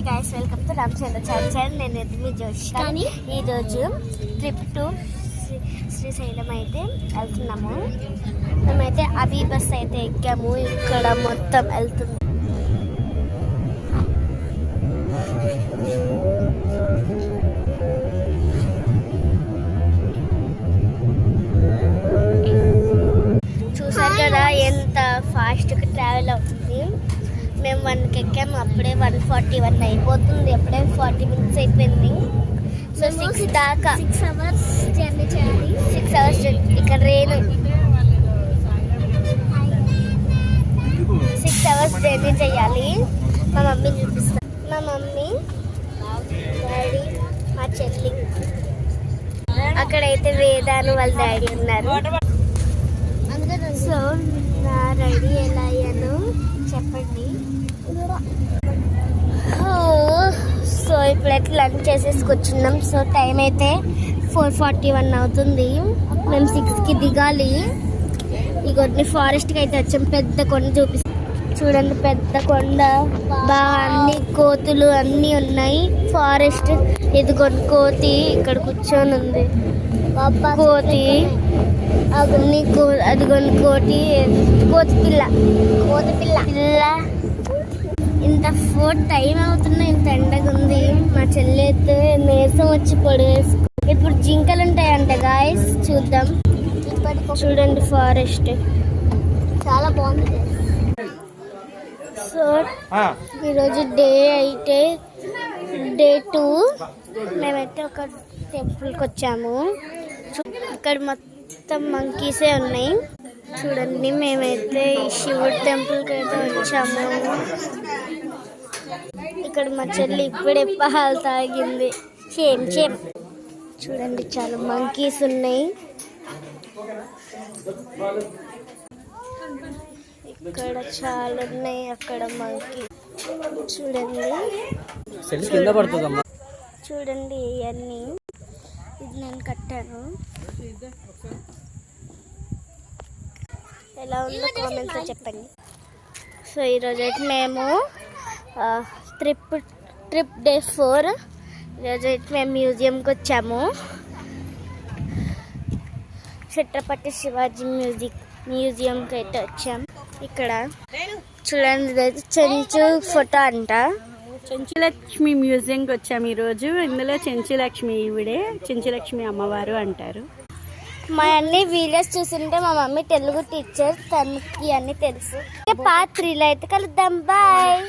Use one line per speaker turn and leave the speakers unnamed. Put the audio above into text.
Guys, welcome to Ramachandra channel. నేను మీ జోషి. కానీ ఈరోజు ట్రిప్ టు శ్రీశైలం అయితే వెళ్తున్నాము. మేమైతే అవి బస్ అయితే ఎక్కాము. ఇక్కడ మొత్తం వెళ్తుంది. చూసారు కదా ఎంత ఫాస్ట్గా ట్రావెల్ అవుతుంది. మేము 1కి ఎక్కాము, అప్పుడే 1:41 అయిపోతుంది. అప్పుడే 40 minutes అయిపోయింది. సో 6 దాకా 6 hours జర్నీ చేయాలి. 6 hours జర్నీ. ఇక్కడ రెయిన్ 6 hours జర్నీ చేయాలి. మా మమ్మీ చూపిస్తాం. మా మమ్మీ, డాడీ, మా చెల్లి. అక్కడైతే వేదాను వాళ్ళ డాడీ ఉన్నారు. సో నా రెడీ ఎలా అయ్యాను చెప్పండి. సో ఇప్పుడైతే లంచ్ చేసేసి కూర్చున్నాం. సో టైం అయితే 4:41 అవుతుంది. మేము 6కి దిగాలి. ఇగోని ఫారెస్ట్కి అయితే వచ్చాం. పెద్ద కొండ చూపిస్తాం చూడండి. పెద్ద కొండ, బాగా అన్ని కోతులు అన్నీ ఉన్నాయి. ఫారెస్ట్. ఇదిగోని కోతి ఇక్కడ కూర్చొని ఉంది. కోతి అదిగోని కోతి పిల్ల ఇంత 4 టైం అవుతున్నా ఇంత ఎండగా ఉంది. మా చెల్లి అయితే నీరసం వచ్చి పొడివేసుకో. ఇప్పుడు జింకలు ఉంటాయంట గాయస్, చూద్దాం. చూడండి ఫారెస్ట్ చాలా బాగుంది. సో ఈరోజు డే 2 మేమైతే ఒక టెంపుల్కి వచ్చాము. ఇక్కడ మొత్తం మంకీసే ఉన్నాయి. చూడండి మేమైతే ఈ శివుడి టెంపుల్కి అయితే వచ్చాము. ఇక్కడ మా చెల్లి ఇప్పుడే పాలు తాగింది. సేమ్ చూడండి చాలా మంకీస్ ఉన్నాయి. ఇక్కడ చాలా ఉన్నాయి. అక్కడ మంకీ చూడండి. చూడండి ఇవన్నీ. ఇది నేను కట్టాను. ఎలా ఉందో కామెంట్స్లో చెప్పండి. సో ఈరోజు అయితే మేము ట్రిప్ డే 4. ఈరోజు అయితే మేము మ్యూజియంకి వచ్చాము. ఛత్రపతి శివాజీ మ్యూజియంకి అయితే వచ్చాము. ఇక్కడ చూడండి, ఇదైతే చెంచు ఫోటో అంట.
చెంచులక్ష్మి మ్యూజియంకి వచ్చాము ఈరోజు. ఇందులో చెంచులక్ష్మి ఈవిడే చెంచులక్ష్మి అమ్మవారు అంటారు.
మా అన్ని వీడియోస్ చూస్తుంటే మా మమ్మీ తెలుగు టీచర్, తనకి అన్నీ తెలుసు. పార్ట్ 3లో అయితే కలుద్దాం. బాయ్.